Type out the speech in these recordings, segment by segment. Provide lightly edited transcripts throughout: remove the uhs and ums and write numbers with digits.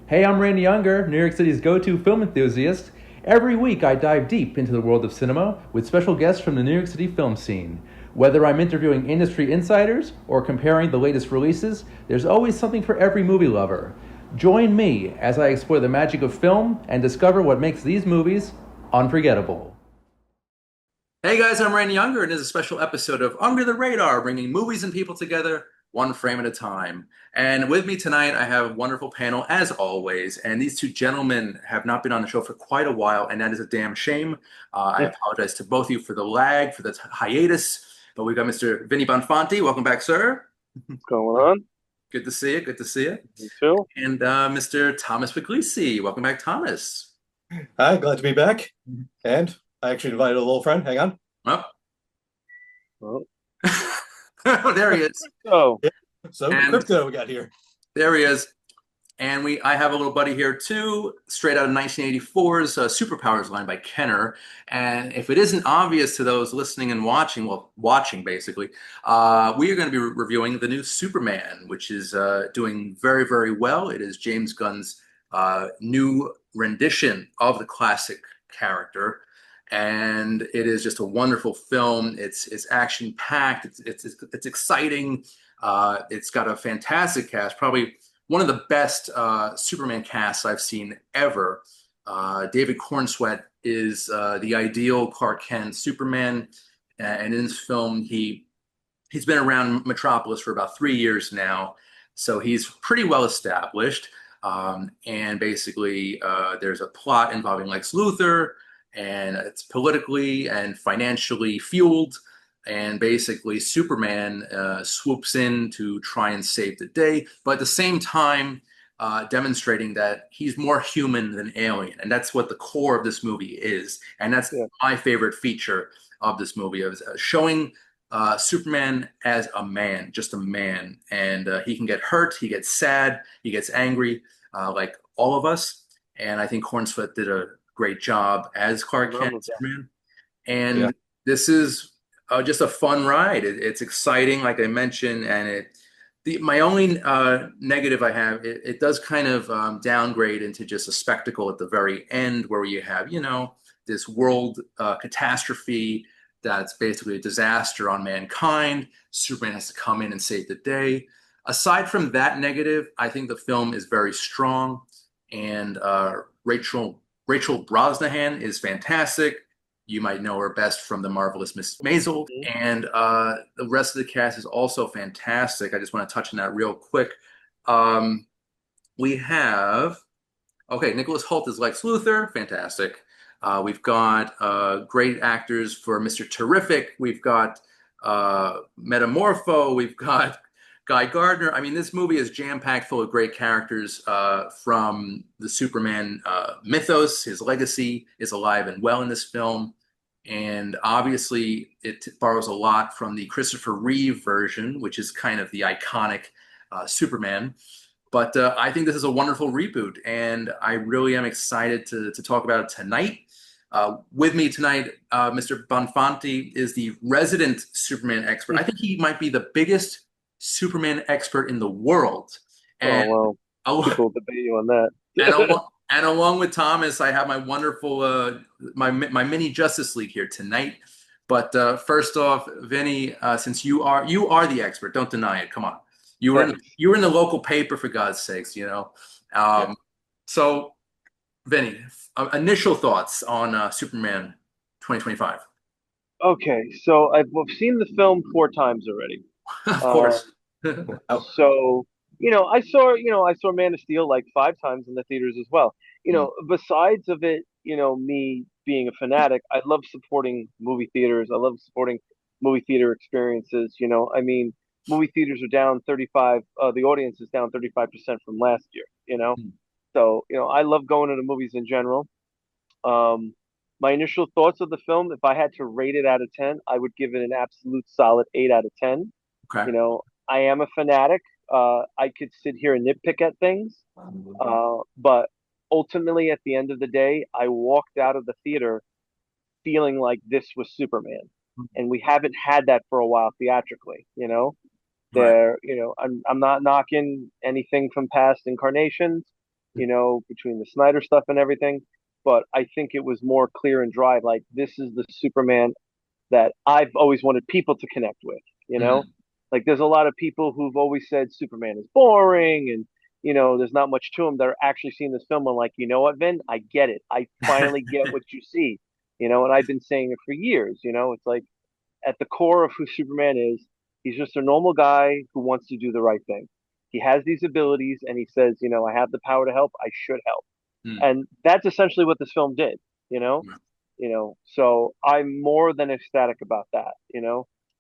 Hey, I'm Randy Younger, New York City's go to film enthusiast. Every week, I dive deep into the world of cinema with special guests from the New York City film scene. Whether I'm interviewing industry insiders or comparing the latest releases, there's always something for every movie lover. Join me as I explore the magic of film and discover what makes these movies unforgettable. Hey guys, I'm Randy Younger, and this is a special episode of Under the Radar, bringing movies and people together one frame at a time. And with me tonight, I have a wonderful panel, as always. And these two gentlemen have not been on the show for quite a while, and that is a damn shame. I apologize to both of you for the lag, for the hiatus. But we've got Mr. Vinny Bonfanti. Welcome back, sir. What's going on? Good to see you. Good to see you. You too? And Mr. Thomas Puglisi. Welcome back, Thomas. Hi, glad to be back. And I actually invited a little friend. Hang on. Oh, Well, there he is. oh, So And- crypto we got here. There he is. And I have a little buddy here too, straight out of 1984's Superpowers line by Kenner. And if it isn't obvious to those listening and watching, well, watching basically, we are going to be reviewing the new Superman, which is doing very, very well. It is James Gunn's new rendition of the classic character. And it is just a wonderful film. It's action packed. It's exciting. It's got a fantastic cast, probably one of the best Superman casts I've seen ever. David Cornsweet is the ideal Clark Kent Superman, and in this film, he's been around Metropolis for about 3 years now, so he's pretty well established. And basically, there's a plot involving Lex Luthor, and it's politically and financially fueled. And basically, Superman swoops in to try and save the day, but at the same time, demonstrating that he's more human than alien. And that's what the core of this movie is. And that's Yeah. my favorite feature of this movie, of showing Superman as a man, just a man. And he can get hurt, he gets sad, he gets angry, like all of us. And I think Hornsford did a great job as Clark Kent, Yeah. Superman. And Yeah. this is just a fun ride. It's exciting, like I mentioned, and my only negative I have, it does kind of downgrade into just a spectacle at the very end, where you have, this world catastrophe that's basically a disaster on mankind. Superman has to come in and save the day. Aside from that negative, I think the film is very strong, and Rachel Brosnahan is fantastic. You might know her best from The Marvelous Miss Maisel. And the rest of the cast is also fantastic. I just want to touch on that real quick. We have, okay, Nicholas Hoult is Lex Luthor, fantastic. We've got great actors for Mr. Terrific. We've got Metamorpho. We've got Guy Gardner. I mean, this movie is jam-packed full of great characters from the Superman mythos. His legacy is alive and well in this film. And obviously, it borrows a lot from the Christopher Reeve version, which is kind of the iconic Superman. But I think this is a wonderful reboot, and I really am excited to talk about it tonight. With me tonight, Mr. Bonfanti is the resident Superman expert. I think he might be the biggest Superman expert in the world. And oh well, people debate you on that. and along with Thomas, I have my wonderful my mini Justice League here tonight. But first off, Vinny, since you are the expert, don't deny it. Come on, you were in the local paper, for God's sakes, Yeah. So, Vinny, initial thoughts on Superman 2025. Okay, so I've seen the film 4 times already. Of course. Oh, So, I saw Man of Steel like 5 times in the theaters as well. Besides of it, me being a fanatic, I love supporting movie theaters. I love supporting movie theater experiences. I mean, movie theaters are down 35, the audience is down 35% from last year. So, I love going to the movies in general. Um, my initial thoughts of the film, if I had to rate it out of 10, I would give it an absolute solid 8 out of 10. Okay. I am a fanatic. I could sit here and nitpick at things, but ultimately, at the end of the day, I walked out of the theater feeling like this was Superman, and we haven't had that for a while theatrically. Right. I'm not knocking anything from past incarnations. between the Snyder stuff and everything. But I think it was more clear and dry. Like, this is the Superman that I've always wanted people to connect with, you know? Mhm. Like, there's a lot of people who've always said Superman is boring and, there's not much to him that are actually seeing this film and like, you know what, Vin? I get it. I finally get what you see, and I've been saying it for years, It's like at the core of who Superman is, he's just a normal guy who wants to do the right thing. He has these abilities and he says, I have the power to help. I should help. Mm. And that's essentially what this film did, you know? So I'm more than ecstatic about that.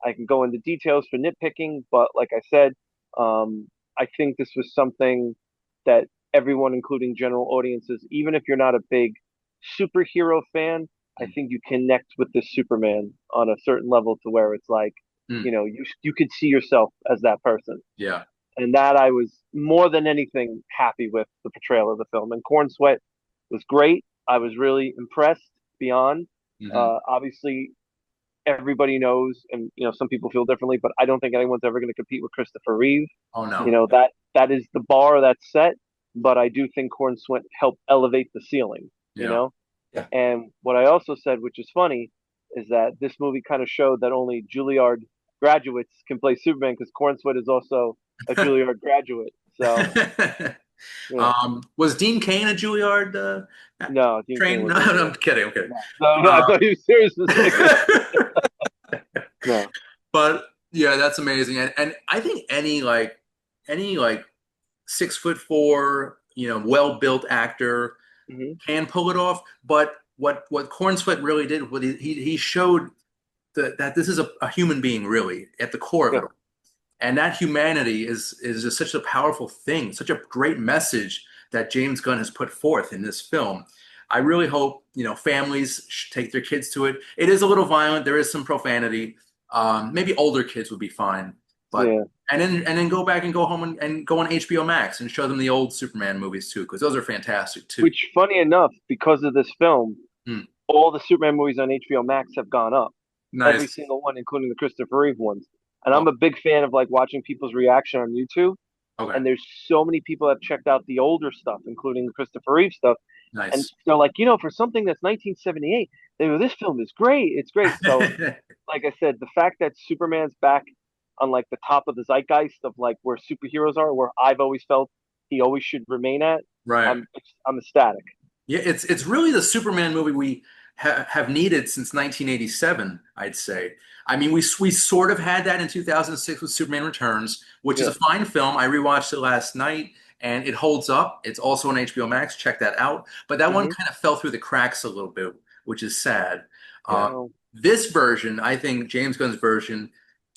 I can go into details for nitpicking, but like I said, I think this was something that everyone, including general audiences, even if you're not a big superhero fan, I Mm. think you connect with this Superman on a certain level to where it's like, Mm. you could see yourself as that person. Yeah. And that I was more than anything happy with the portrayal of the film. And Corn Sweat was great. I was really impressed beyond. Hmm. Obviously, everybody knows, and some people feel differently, but I don't think anyone's ever going to compete with Christopher Reeve. Oh no. That is the bar that's set. But I do think Corn Sweat helped elevate the ceiling. You Yeah. know, Yeah. and what I also said, which is funny, is that this movie kind of showed that only Juilliard graduates can play Superman because Corn Sweat is also a Juilliard graduate. So, yeah. Was Dean Cain a Juilliard No, Dean Cain trained? No, was not. no, I'm kidding. Okay. No, no, I Uh, thought you were serious for a second. No. but yeah, that's amazing. And I think any 6'4", well built actor Hmm. can pull it off. But what Corn Sweat really did, what he showed that this is a human being really at the core of Yeah. it all. And that humanity is just such a powerful thing, such a great message that James Gunn has put forth in this film. I really hope families should take their kids to it. It is a little violent. There is some profanity. Maybe older kids would be fine, but Yeah. and then go back and go home and go on HBO Max and show them the old Superman movies too, because those are fantastic too. Which, funny enough, because of this film, Hmm. all the Superman movies on HBO Max have gone up. Every Nice. single one, including the Christopher Reeve ones. And Oh, I'm a big fan of like watching people's reaction on YouTube. okay. And there's so many people that have checked out the older stuff, including the Christopher Reeve stuff. And Nice. they're like, for something that's 1978, they go, this film is great. It's great. So, like I said, the fact that Superman's back on like the top of the zeitgeist of like where superheroes are, where I've always felt he always should remain at, Right. I'm ecstatic. Yeah, it's really the Superman movie we have needed since 1987, I'd say. I mean, we sort of had that in 2006 with Superman Returns, which is Yeah. a fine film. I rewatched it last night and it holds up. It's also on HBO Max. Check that out. But that one Hmm. kind of fell through the cracks a little bit, which is sad. Yeah. Uh, this version, I think James Gunn's version,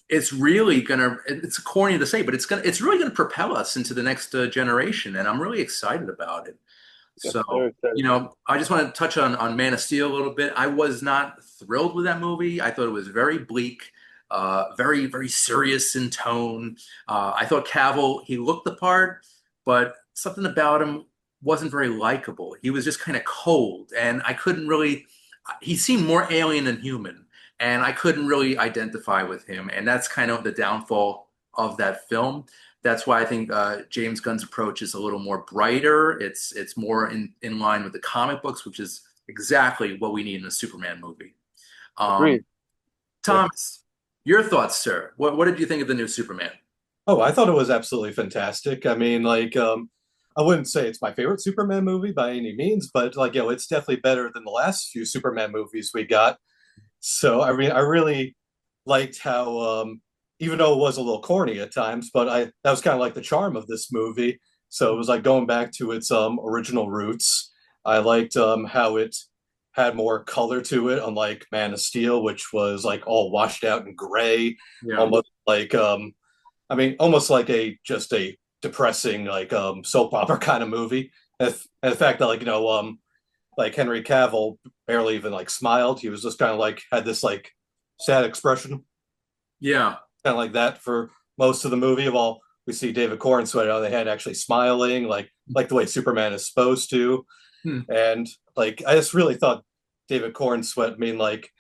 it's corny to say, but it's really gonna propel us into the next generation, and I'm really excited about it. Yeah. So, Very excited. I just want to touch on Man of Steel a little bit. I was not thrilled with that movie. I thought it was very bleak, very, very serious in tone. I thought Cavill, he looked the part, but something about him wasn't very likable. He was just kind of cold, and I couldn't really, he seemed more alien than human, and I couldn't really identify with him. And that's kind of the downfall of that film. That's why I think James Gunn's approach is a little more brighter. It's more in line with the comic books, which is exactly what we need in a Superman movie. Um, Agreed. Yeah. Thomas, your thoughts, sir? What did you think of the new Superman? Oh, I thought it was absolutely fantastic. I mean, like, I wouldn't say it's my favorite Superman movie by any means, but like, it's definitely better than the last few Superman movies we got. So, I mean, I really liked how, even though it was a little corny at times, but that was kind of like the charm of this movie. So it was like going back to its original roots. I liked how it had more color to it, unlike Man of Steel, which was like all washed out and gray, Yeah. almost like I mean, almost like just a depressing like soap opera kind of movie. And the fact that like Henry Cavill barely even like smiled. He was just kind of like had this like sad expression, Yeah. kind of like that for most of the movie. Of all we see David Corenswet on the head actually smiling, like the way Superman is supposed to. Hmm. And like I just really thought David Corenswet, I mean, like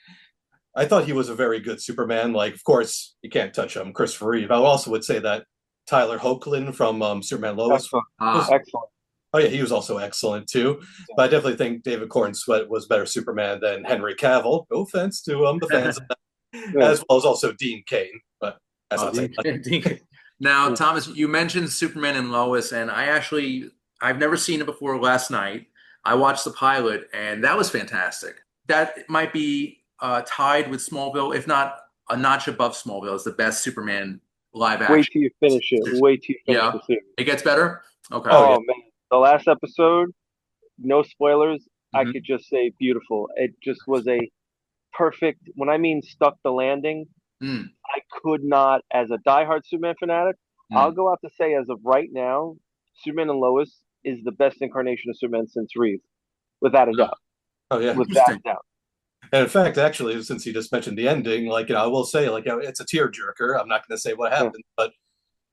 I thought he was a very good Superman. Like, of course, you can't touch him, Christopher Reeve. I also would say that Tyler Hoechlin from Superman Lois Excellent. Ah, was Excellent. Oh yeah, he was also excellent too. But I definitely think David Cornsweet was better Superman than Henry Cavill. No offense to the fans, Yeah. as well as also Dean Cain. But that's Oh, not saying much. now, Yeah. Thomas, you mentioned Superman and Lois, and I've never seen it before last night. I watched the pilot, and that was fantastic. That might be tied with Smallville, if not a notch above Smallville, as the best Superman live Wait action. till you finish it. Wait till you finish Yeah, the series. it gets better. Okay. Oh yeah, Oh man, the last episode, no spoilers. I Hmm. could just say beautiful. It just was a perfect. When I mean stuck the landing, Mm, I could not, as a diehard Superman fanatic, I'll mm. go out to say as of right now, Superman and Lois is the best incarnation of Superman since Reeve, without a doubt. oh yeah. Without Interesting. a doubt. And in fact, actually, since you just mentioned the ending, like I will say, like it's a tearjerker. I'm not going to say what Yeah. happened, but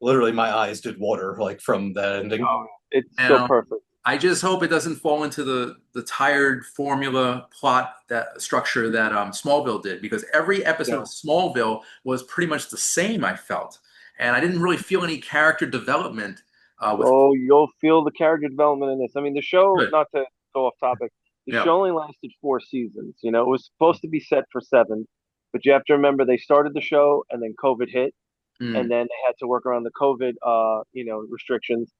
literally my eyes did water like from that ending. Oh, it's so Now, perfect. I just hope it doesn't fall into the tired formula plot that structure that Smallville did, because every episode of Yeah. Smallville was pretty much the same, I felt, and I didn't really feel any character development with Oh, you'll feel the character development in this. I mean, the show, good. not to go off topic, the Yeah. show only lasted 4 seasons. It was supposed to be set for seven, but you have to remember they started the show and then COVID hit, and Mm, then they had to work around the COVID, restrictions.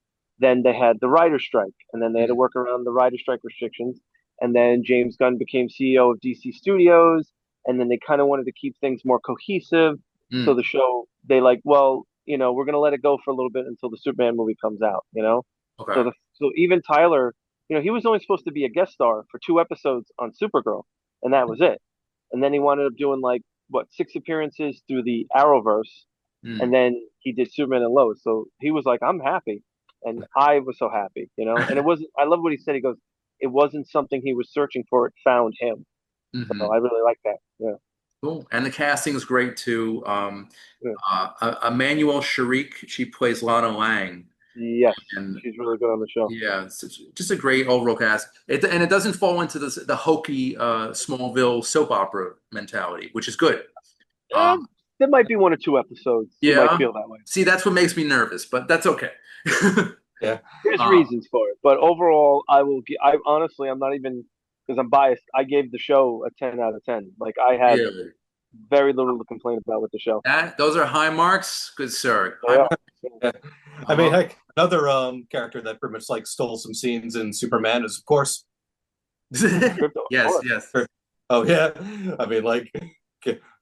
Then they had the writer strike, and then they had to mm, work around the writer strike restrictions. And then James Gunn became CEO of DC Studios, and then they kind of wanted to keep things more cohesive. So mm. the show, they like, well, we're gonna let it go for a little bit until the Superman movie comes out. Okay. So even Tyler, he was only supposed to be a guest star for 2 episodes on Supergirl, and that was it. And then he wound up doing like what 6 appearances through the Arrowverse, and Mm. then he did Superman and Lois. So he was like, "I'm happy," and I was so happy. And it wasn't. I love what he said. He goes, "It wasn't something he was searching for. It found him." So Hmm. I really like that. Yeah, Cool. And the casting is great too. yeah. Emmanuel Sharik, she plays Lana Lang, Yes, and she's really good on the show. yeah, just a great overall cast. And it doesn't fall into the hokey Smallville soap opera mentality, which is good. Uh, Um, there might be 1 or 2 episodes you might yeah. feel that way. See, that's what makes me nervous, but that's okay. Yeah. There's Uh, reasons for it, but overall, I will. I honestly, I'm not even because I'm biased. I gave the show a 10 out of 10. Like I had really, very little to complain about with the show. those are high marks, good sir. They High are. marks. Yeah. I mean, Uh-huh. heck, another character that pretty much like stole some scenes in Superman is, of course, Crypto, of Yes, course. yes. oh yeah, I mean, like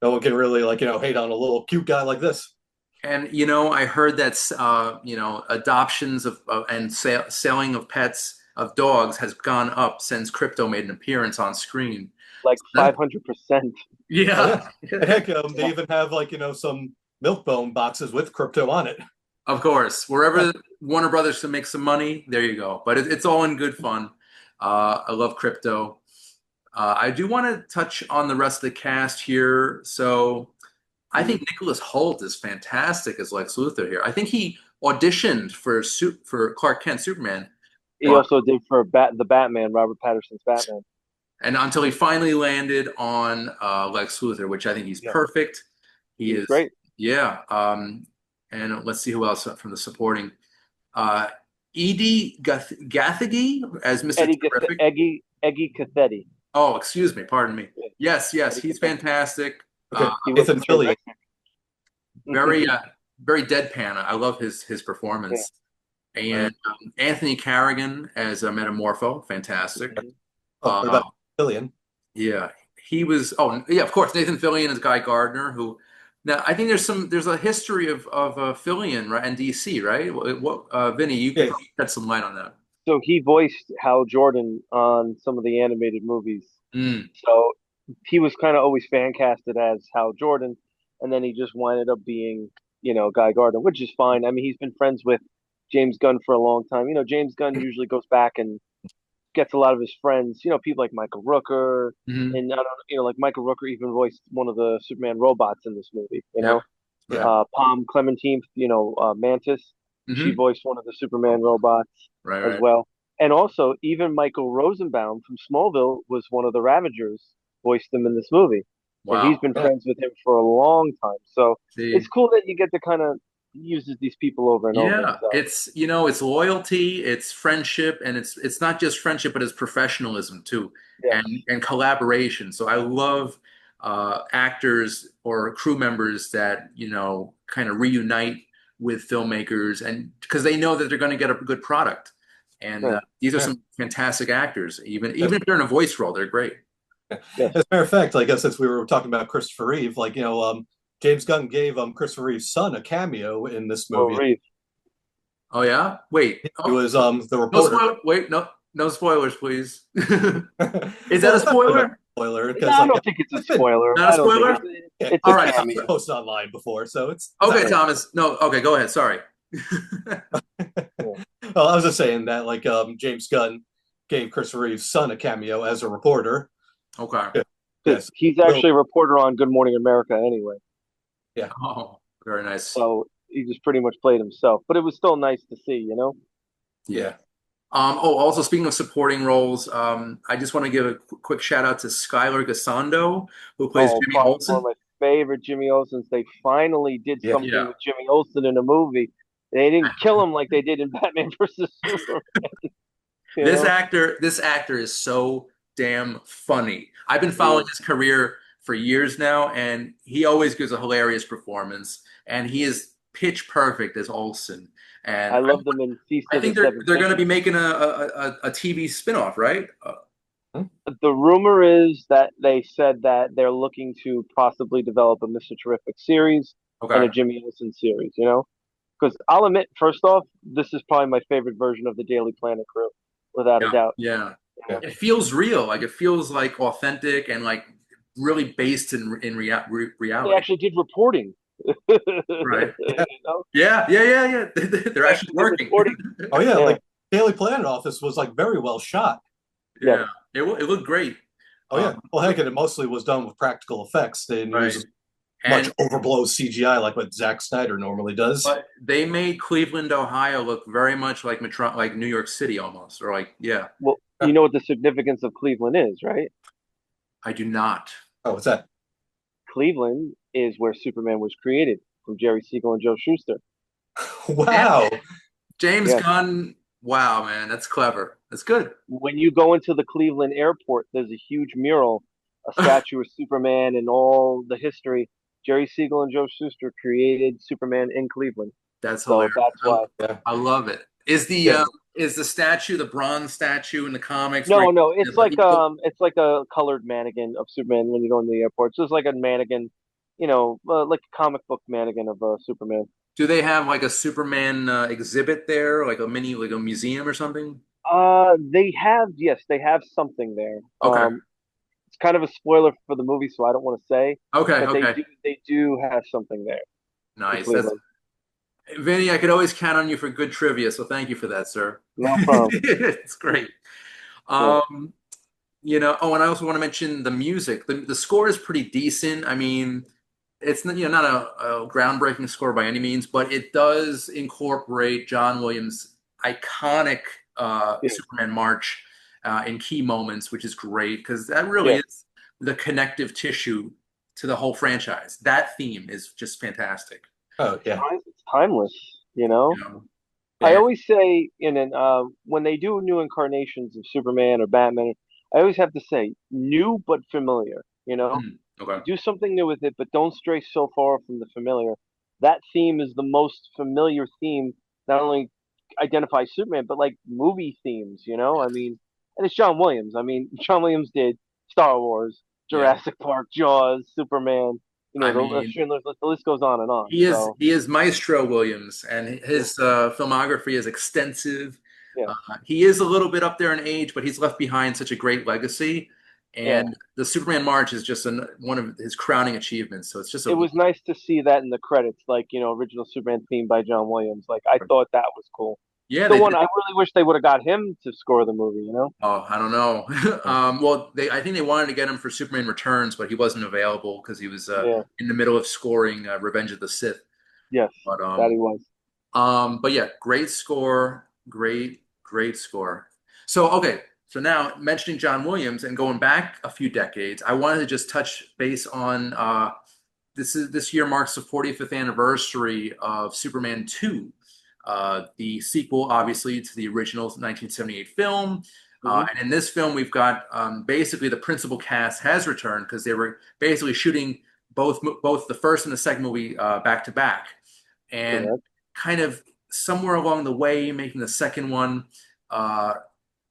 no one can really like hate on a little cute guy like this. And I heard that adoptions and selling of pets of dogs has gone up since Crypto made an appearance on screen. Like That- 500%. Oh yeah, yeah, and heck, they even have like some milk bone boxes with crypto on it. of course. Wherever Warner Brothers can make some money, there you go. But it's all in good fun. I love Crypto. I do want to touch on the rest of the cast here. So I think Nicholas Hoult is fantastic as Lex Luthor here. I think he auditioned for Clark Kent Superman, He but also did for the Batman, Robert Patterson's Batman. and until he finally landed on Lex Luthor, which I think he's Yeah, perfect. He he's is, great. yeah. And let's see who else from the supporting. Uh, Edie Gathegi as Mr. Terrific. Eggy Cathetti. Oh, excuse me, pardon me. Yeah, Yes, yes, Eddie he's Cathetti. fantastic. Okay, He was Nathan in Fillion. Terrific. Very, very deadpan. I love his Yeah. performance. And Anthony Carrigan as a Metamorpho, fantastic. Mhm. Oh, what Uh, about Fillion? yeah, he was. Oh, yeah, of course. Nathan Fillion is Guy Gardner, who now I think there's a history of Fillion, right, and DC, right? Vinny, you Yeah, could shed some light on that. So he voiced Hal Jordan on some of the animated movies. Mm, So he was kind of always fan casted as Hal Jordan, and then he just winded up being, Guy Gardner, which is fine. I mean, he's been friends with James Gunn for a long time. James Gunn usually goes back and gets a lot of his friends, people like Michael Rooker, hmm. and I don't, like Michael Rooker even voiced one of the Superman robots in this movie. Yeah, yeah. Palm Clementine, Mantis, she Hmm. voiced one of the Superman robots Right, as right. well. And also, even Michael Rosenbaum from Smallville was one of the Ravagers, voiced him in this movie. And he's Wow. been yeah, friends with him for a long time. So it's See, cool that you get to kind of, uses these people over and over. Yeah, So it's it's loyalty, it's friendship, and it's not just friendship, but it's professionalism too, yes, and collaboration. So I love actors or crew members that kind of reunite with filmmakers, and because they know that they're going to get a good product. And yeah, these are Yeah. some fantastic actors. Even As, even if they're in a voice role, they're great. yes. as a matter of fact, like since we were talking about Christopher Reeve, like James Gunn gave Christopher Reeve's son a cameo in this Well, movie. Reeve. Oh yeah, wait. He Oh, was the no reporter. spoil. Wait, no spoilers, please. Is that Well, a it's not really a spoiler? spoiler No, because I like don't think it's a it's been spoiler. Not a I don't think spoiler? yeah, it's All a right. it's been cameo. posted online before, so it's not Okay, really. Thomas. No, okay, go ahead. Sorry. Yeah. Well, I was just saying that like James Gunn gave Christopher Reeve's son a cameo as a reporter. Okay. Yeah. Because Yes. he's Well, actually a reporter on Good Morning America anyway. yeah. Oh, very nice. So he just pretty much played himself. But it was still nice to see, you know? Yeah. Yeah. Also speaking of supporting roles, I just want to give a quick shout out to Skylar Gassando, who plays Oh, Jimmy probably one of Olsen. my favorite Jimmy Olsens. They finally did Yeah. something Yeah. with Jimmy Olsen in a movie. They didn't kill him like they did in Batman versus Superman, you know? This actor is so damn funny. I've been He following is. his career for years now, and he always gives a hilarious performance. And he is pitch perfect as Olsen. And I love them in Feast I of the think they're Seven they're going to be Fishes. making a TV spinoff, right? Hmm? The rumor is that they said that they're looking to possibly develop a Mr. Terrific series and Okay. a Jimmy Olsen series, you know? Because I'll admit, first off, this is probably my favorite version of the Daily Planet crew, without a Yeah. doubt. Yeah. Yeah. It feels real. Like it feels like authentic and like really based in They reality. actually did reporting. Right. Yeah. You know? Yeah. Yeah. Yeah. Yeah. They're They actually actually did working. reporting. Oh yeah, Yeah. like Daily Planet office was like very well shot. Yes. Yeah. It looked great. Oh yeah. Um, Well, heck, and it mostly was done with practical effects. They didn't right. use much And overblow CGI like what Zack Snyder normally does. but they made Cleveland, Ohio look very much like like New York City almost, or like yeah. Well, you know what the significance of Cleveland is, right? I do not. Oh, what's that? Cleveland is where Superman was created from Jerry Siegel and Joe Shuster. Damn Wow. it. James Yes. Gunn. Wow, man, that's clever. That's good. When you go into the Cleveland airport, there's a huge mural, a statue of Superman and all the history. Jerry Siegel and Joe Shuster created Superman in Cleveland. That's So hilarious. that's why. Yeah. I love it. Yeah. Is the statue the bronze statue in the comics where No, no, like it's like a colored mannequin of Superman when you go in the airport. It's just like a mannequin, like a comic book mannequin of Superman. do they have like a Superman exhibit there, like a mini like a museum or something? They have something there. Okay. It's kind of a spoiler for the movie, so I don't want to say, Okay, but okay. they do have something there in Nice. That's Cleveland. Vinny, I could always count on you for good trivia, so thank you for that, sir. No problem. It's great. Yeah. Um, oh, and I also want to mention the music. The score is pretty decent. I mean, it's not a groundbreaking score by any means, but it does incorporate John Williams' iconic Yeah. Superman March in key moments, which is great because that really Yeah. is the connective tissue to the whole franchise. That theme is just fantastic. Oh yeah. It's timeless, you know? You know? I And always say when they do new incarnations of Superman or Batman, I always have to say new but familiar, you know? okay. Do something new with it, but don't stray so far from the familiar. That theme is the most familiar theme, not only identifies Superman, but like movie themes, you know? I mean, and it's John Williams. I mean, John Williams did Star Wars, Yeah. Jurassic Park, Jaws, Superman, I the mean, Schindler's List, the list goes on and on. So, he is Maestro Williams, and yeah, his filmography is extensive. yeah, Uh, he is a little bit up there in age, but he's left behind such a great legacy. yeah. And the Superman March is just one of his crowning achievements. So it's just It a was nice to see that in the credits, like, original Superman theme by John Williams. Like, I thought that was cool. yeah, The they one did. I really wish they would have got him to score the movie, you know? Oh, I don't know. Well, I think they wanted to get him for Superman Returns, but he wasn't available because he was Yeah, in the middle of scoring Revenge of the Sith. yes, But that he was. But yeah, great score, great score. So okay, so now mentioning John Williams and going back a few decades, I wanted to just touch base on this year marks the 45th anniversary of Superman 2, the sequel, obviously, to the original 1978 film. Hmm. And in this film, we've got basically the principal cast has returned because they were basically shooting both the first and the second movie back to back, and Correct. kind of somewhere along the way, making the second one. Uh,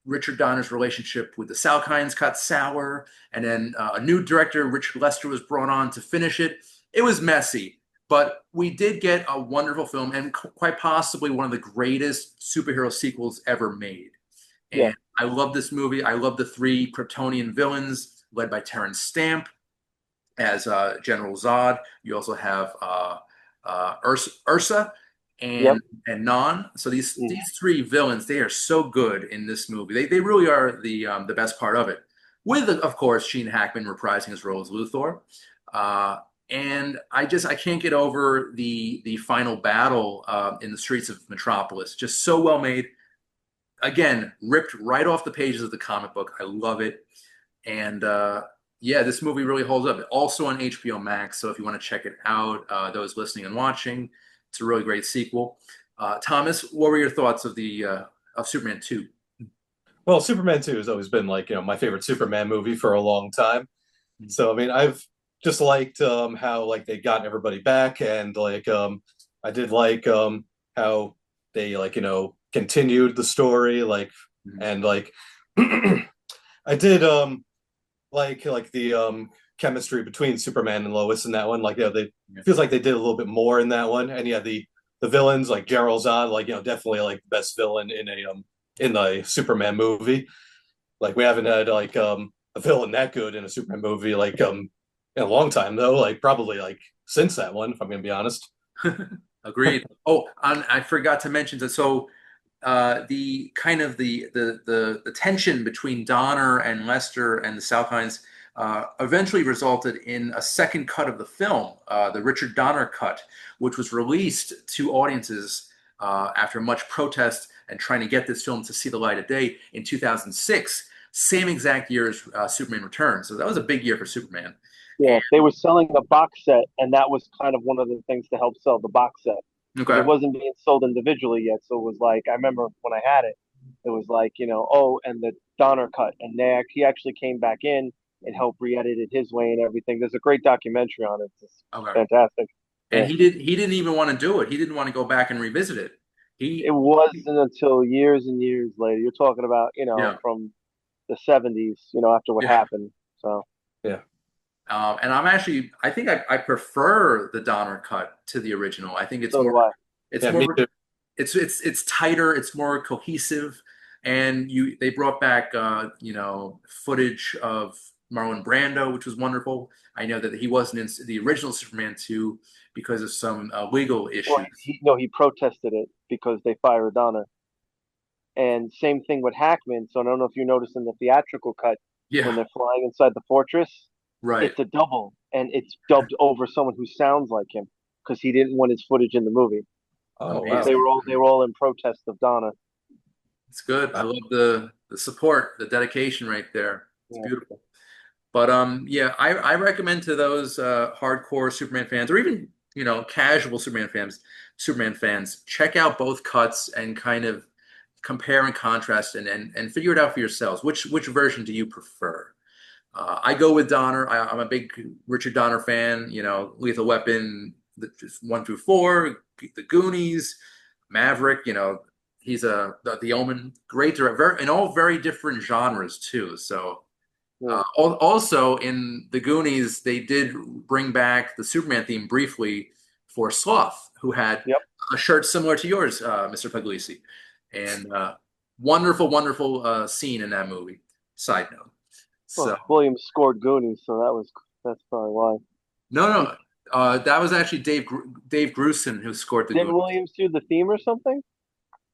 Richard Donner's relationship with the Salkinds got sour, and then a new director, Richard Lester, was brought on to finish it. It was messy, but we did get a wonderful film and quite possibly one of the greatest superhero sequels ever made. Yeah. And I love this movie. I love the three Kryptonian villains led by Terrence Stamp as General Zod. You also have Ursa Yep. and Non. So Mhm. these three villains, they are so good in this movie. They really are the best part of it. With of course Gene Hackman reprising his role as Luthor. Uh, and I can't get over the final battle in the streets of Metropolis. Just so well made. Again, ripped right off the pages of the comic book. I love it. And yeah, this movie really holds up. Also on HBO Max, so if you want to check it out, those listening and watching, it's a really great sequel. Thomas, what were your thoughts of the of Superman 2? Well, Superman 2 has always been like, my favorite Superman movie for a long time. So, I mean, I've just liked how like they got everybody back, and like I did like how they like, continued the story, like, Mhm. and like I did like the chemistry between Superman and Lois in that one. Like, they Yeah. feels like they did a little bit more in that one. And yeah, the villains like General Zod, like, definitely like the best villain in the Superman movie. Like we haven't had like a villain that good in a Superman movie like in a long time though. Like probably like since that one, if I'm gonna be honest. Agreed. Oh, I forgot to mention that. So the kind of the tension between Donner and Lester and the Salkinds eventually resulted in a second cut of the film, the Richard Donner cut, which was released to audiences after much protest and trying to get this film to see the light of day in 2006, same exact year as Superman Returns. So that was a big year for Superman. Yeah, And they were selling the box set, and that was kind of one of the things to help sell the box set because it okay, wasn't being sold individually yet. So it was like I remember when I had it, it was like oh, and the Donner cut, and he actually came back in and helped re-edit it his way and everything. There's a great documentary on it. It's okay. fantastic. And Yeah, he didn't even want to do it. He didn't want to go back and revisit it. it He wasn't until years and years later. You're talking about yeah. from the '70s, after what Yeah. happened. So Yeah. And I think I prefer the Donner cut to the original. I think so do I. it's Yeah, me more, too. it's tighter, it's more cohesive, and they brought back, footage of Marlon Brando, which was wonderful. I know that he wasn't in the original Superman 2 because of some legal Well, issues. he no, he protested it because they fired Donner. And same thing with Hackman. So I don't know if you noticed in the theatrical cut when Yeah, they're flying inside the fortress, right. it's a double and it's dubbed over someone who sounds like him because he didn't want his footage in the movie Oh because wow. Amazing. they were all in protest of Donna. It's good. I Uh, love the support, the dedication right there. It's Yeah. beautiful. But yeah, I recommend to those hardcore Superman fans, or even casual Superman fans, check out both cuts and kind of compare and contrast and figure it out for yourselves. Which version do you prefer? I go with Donner. I'm a big Richard Donner fan. Lethal Weapon, just 1 through 4, The Goonies, Maverick. He's the Omen. Great director, in all very different genres too. So. Yeah. Also, in the Goonies, they did bring back the Superman theme briefly for Sloth, who had Yep. a shirt similar to yours, Mr. Puglisi. And wonderful, wonderful scene in that movie. Side note. So, Well, Williams scored Goonies, so that's probably why. no, no, that was actually Dave Grusin who scored the Didn't Goonies. Williams do the theme or something?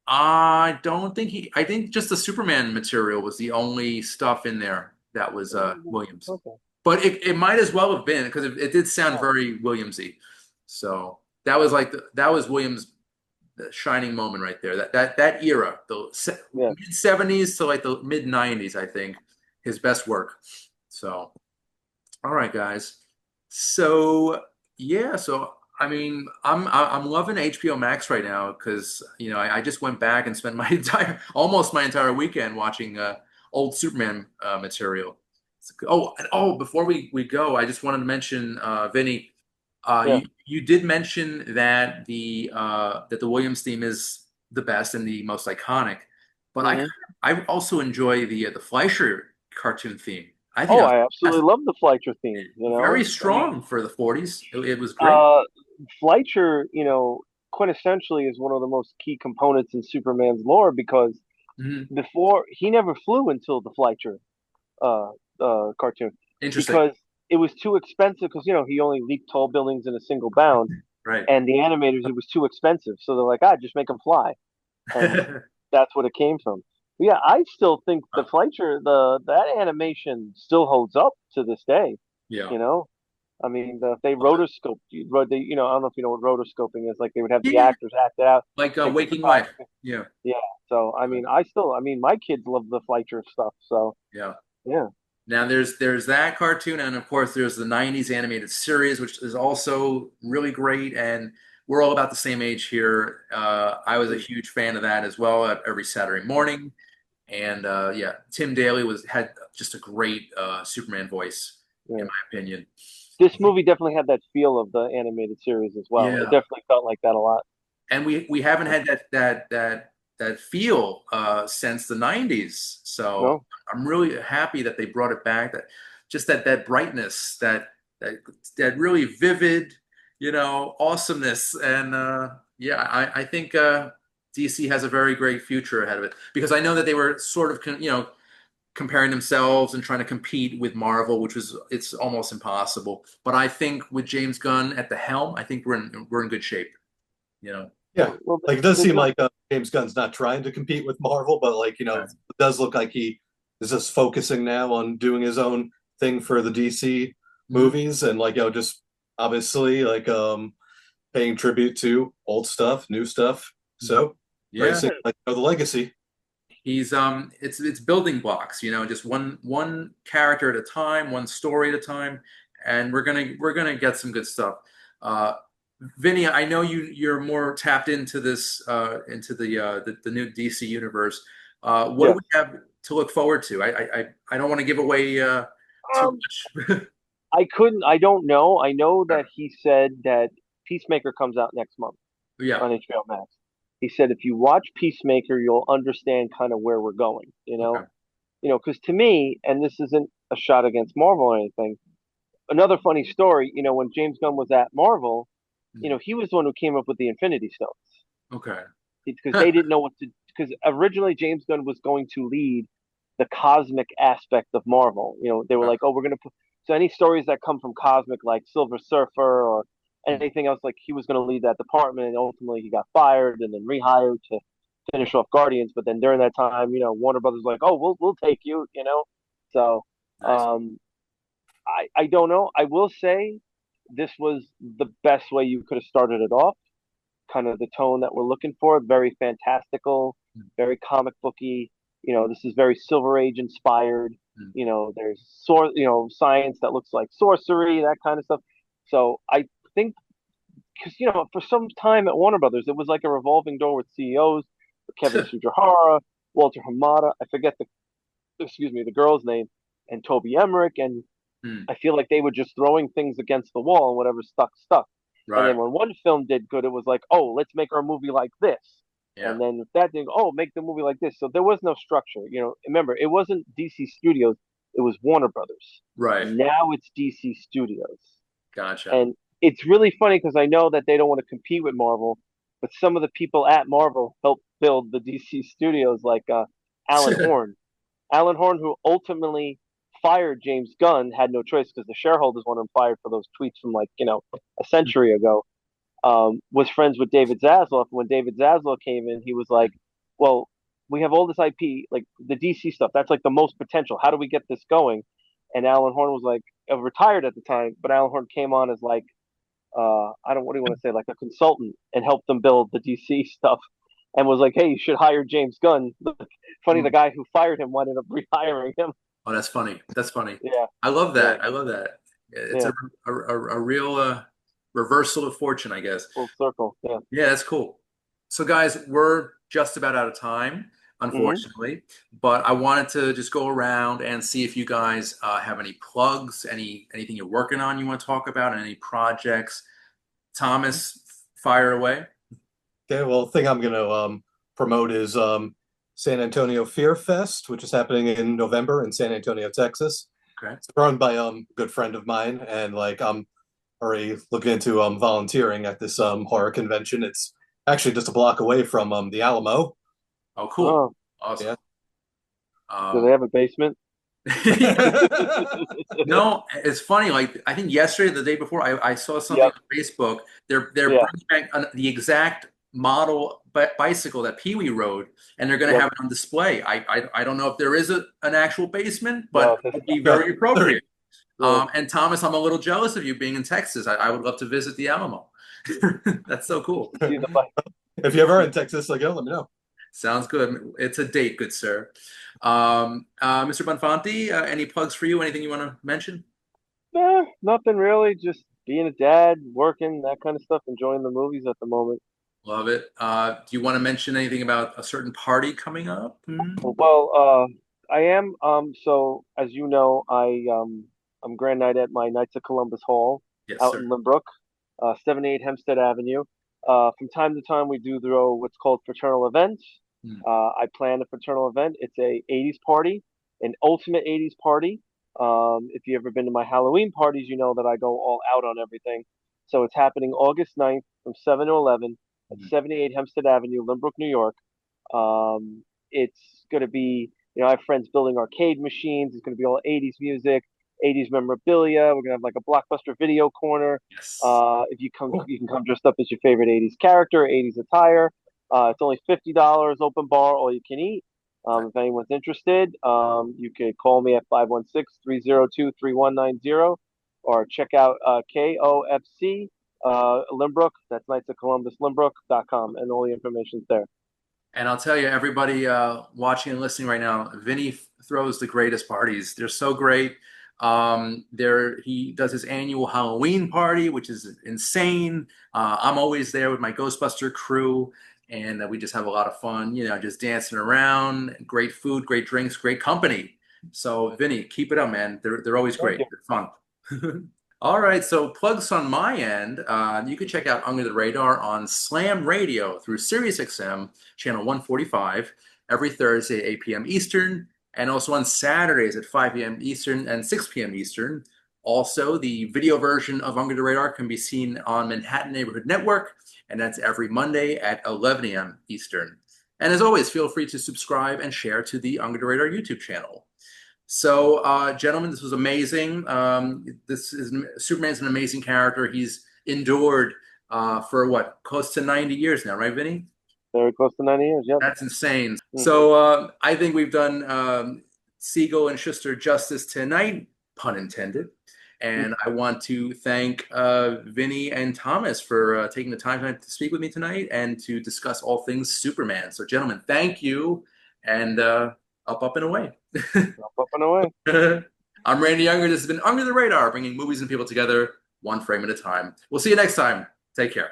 I don't think I think just the Superman material was the only stuff in there that was Williams. Okay. But it might as well have been because it did sound Oh, very Williamsy. So that was like that was Williams' the shining moment right there. That era, the yeah. mid '70s to like the mid '90s, I think, his best work. So, all right, guys. So Yeah, so I mean, I'm loving HBO Max right now because I just went back and spent my entire almost my entire weekend watching old Superman material. Before we go, I just wanted to mention Vinny, Yeah. you did mention that the Williams theme is the best and the most iconic, but I Hmm. I also enjoy the Fleischer cartoon theme. I think Oh, that's I that's absolutely love the Fleischer theme. very I mean, strong for the 40s. It was great. uh, Fleischer, quintessentially is one of the most key components in Superman's lore because Mhm. before he never flew until the Fleischer uh, cartoon Interesting. because it was too expensive because he only leaped tall buildings in a single bound, Right. and the animators it was too expensive, so they're like, just make him fly, and that's what it came from. But yeah, I still think the Fleischer the that animation still holds up to this day. Yeah. You know, I mean, they Love it. rotoscoped. I don't know if you know what rotoscoping is. Like they would have the Yeah. actors act it out, Like take the Waking Life. photography. Yeah. Yeah. So I mean, I mean, my kids love the Fleischer stuff. So Yeah. yeah. Now there's that cartoon, and of course there's the '90s animated series, which is also really great. And we're all about the same age here. I was a Mm, huge fan of that as well. Every Saturday morning, and yeah, Tim Daly had just a great Superman voice, in yeah. my opinion. This movie definitely had that feel of the animated series as well. It Yeah. definitely felt like that a lot. And we haven't had that feel since the '90s. So No. I'm really happy that they brought it back. That just that brightness, that that really vivid, awesomeness, and yeah, I think DC has a very great future ahead of it because I know that they were sort of comparing themselves and trying to compete with Marvel, which was it's almost impossible. But I think with James Gunn at the helm, I think we're in good shape. You know. Yeah, Well, like it does there's seem no. like James Gunn's not trying to compete with Marvel, but like Right. it does look like he is just focusing now on doing his own thing for the DC Mhm. movies, and like just obviously like paying tribute to old stuff, new stuff. So Yeah, tracing like the legacy. he's it's building blocks, just one character at a time, one story at a time, and we're gonna get some good stuff. Uh, Vinny, I know you're more tapped into this into the new DC universe. What do Yes. we have to look forward to? I don't want to give away too Um, much. I couldn't. I don't know. I know Okay. that he said that Peacemaker comes out next month Yeah. on HBO Max. He said if you watch Peacemaker, you'll understand kind of where we're going. Okay. Because to me, and this isn't a shot against Marvel or anything. Another funny story. When James Gunn was at Marvel, Mm. he was the one who came up with the Infinity Stones Okay. because they didn't know what to. Because originally James Gunn was going to lead the cosmic aspect of Marvel. They were like, oh, we're gonna put so any stories that come from cosmic, like Silver Surfer or Mm. anything else, like he was gonna lead that department, and ultimately he got fired and then rehired to finish off Guardians. But then during that time, Warner Brothers was like, oh, we'll take you. So Nice. um, I don't know. I will say this was the best way you could have started it off. Kind of the tone that we're looking for. Very fantastical, Mm. very comic booky. This is very Silver Age inspired. Mm. There's science that looks like sorcery, that kind of stuff. So I think because for some time at Warner Brothers, it was like a revolving door with CEOs, Kevin Tsujihara, Walter Hamada. I forget the girl's name, and Toby Emmerich, and Mm. I feel like they were just throwing things against the wall, and whatever stuck. And Right. then when one film did good, it was like, oh, let's make our movie like this. Yeah. And then if that didn't, oh, make the movie like this. So there was no structure. Remember, it wasn't DC Studios, it was Warner Brothers. Right. Now it's DC Studios. Gotcha. And it's really funny because I know that they don't want to compete with Marvel, but some of the people at Marvel helped build the DC Studios, like Alan Horn. Alan Horn, who ultimately fired James Gunn, had no choice because the shareholders wanted him fired for those tweets from like a century ago. Was friends with David Zaslav. When David Zaslav came in, he was like, "Well, we have all this IP, like the DC stuff. That's like the most potential. How do we get this going?" And Alan Horn was like retired at the time, but Alan Horn came on as like I don't what do you want to say, like a consultant, and helped them build the DC stuff. And was like, "Hey, you should hire James Gunn." Funny, the Mm. guy who fired him ended up rehiring him. Oh, that's funny. That's funny. Yeah, I love yeah, that. I love that. It's yeah. a real. reversal of fortune, I guess. Full circle. Yeah. Yeah, that's cool. So, guys, we're just about out of time, Hmm. unfortunately, but I wanted to just go around and see if you guys have any plugs, anything you're working on you want to talk about, any projects. Thomas, fire away. Okay, well, the thing I'm going to promote is San Antonio Fear Fest, which is happening in November in San Antonio, Texas. Okay. It's run by a good friend of mine, and like I'm already looking into volunteering at this horror convention. It's actually just a block away from the Alamo. Oh, cool. Oh, Awesome. Yeah. do they have a basement? No, it's funny. Like I think yesterday, the day before, I saw something Yep. on Facebook. They're Yeah. bringing back the exact model bicycle that Pee Wee rode, and they're going to Yep. have it on display. I don't know if there is an actual basement, but No. it would be Yeah, very appropriate. Yeah. And Thomas, I'm a little jealous of you being in Texas. I would love to visit the Alamo. That's so cool. See the bike. If you ever are in Texas, like, let me know. Sounds good. It's a date, good sir. Mr. Bonfanti, any plugs for you? Anything you want to mention? Nah, nothing really. Just being a dad, working, that kind of stuff. Enjoying the movies at the moment. Love it. Do you want to mention anything about a certain party coming up? Hmm? Well, I am. So as you know, I'm Grand Knight at my Knights of Columbus Hall Yes, out sir. in Limbrook, 78 Hempstead Avenue. From time to time, we do throw what's called fraternal events. Hmm. I plan a fraternal event. It's a 80s party, an ultimate 80s party. If you've ever been to my Halloween parties, you know that I go all out on everything. So it's happening August 9th from 7 to 11 at Hmm. 78 Hempstead Avenue, Limbrook, New York. It's going to be, I have friends building arcade machines. It's going to be all 80s music, 80s memorabilia. We're going to have like a blockbuster video corner. Yes. If you come, Cool. you can come dressed up as your favorite 80s character, 80s attire. It's only $50, open bar, all you can eat. If anyone's interested, you could call me at 516-302-3190 or check out KOFC Limbrook. That's Knights of Columbus Limbrook.com, and all the information's there. And I'll tell you, everybody watching and listening right now, Vinny throws the greatest parties. They're so great. He does his annual Halloween party, which is insane. I'm always there with my Ghostbuster crew, and we just have a lot of fun, just dancing around. Great food, great drinks, great company. So, Vinny, keep it up, man. They're always Thank great. you. They're fun. All right, so plugs on my end. You can check out Under the Radar on Slam Radio through SiriusXM channel 145 every Thursday at 8 p.m. Eastern, and also on Saturdays at 5 p.m. Eastern and 6 p.m. Eastern. Also, the video version of Under the Radar can be seen on Manhattan Neighborhood Network, and that's every Monday at 11 a.m. Eastern. And as always, feel free to subscribe and share to the Under the Radar YouTube channel. So, gentlemen, this was amazing. Superman's an amazing character. He's endured for what, close to 90 years now, right, Vinny? Very close to 90 years. Yep. That's insane. Mm. So, I think we've done Siegel and Schuster justice tonight, pun intended. And I want to thank Vinny and Thomas for taking the time to speak with me tonight and to discuss all things Superman. So, gentlemen, thank you, and up and away. Up and away. I'm Randy Younger. This has been Under the Radar, bringing movies and people together one frame at a time. We'll see you next time. Take care.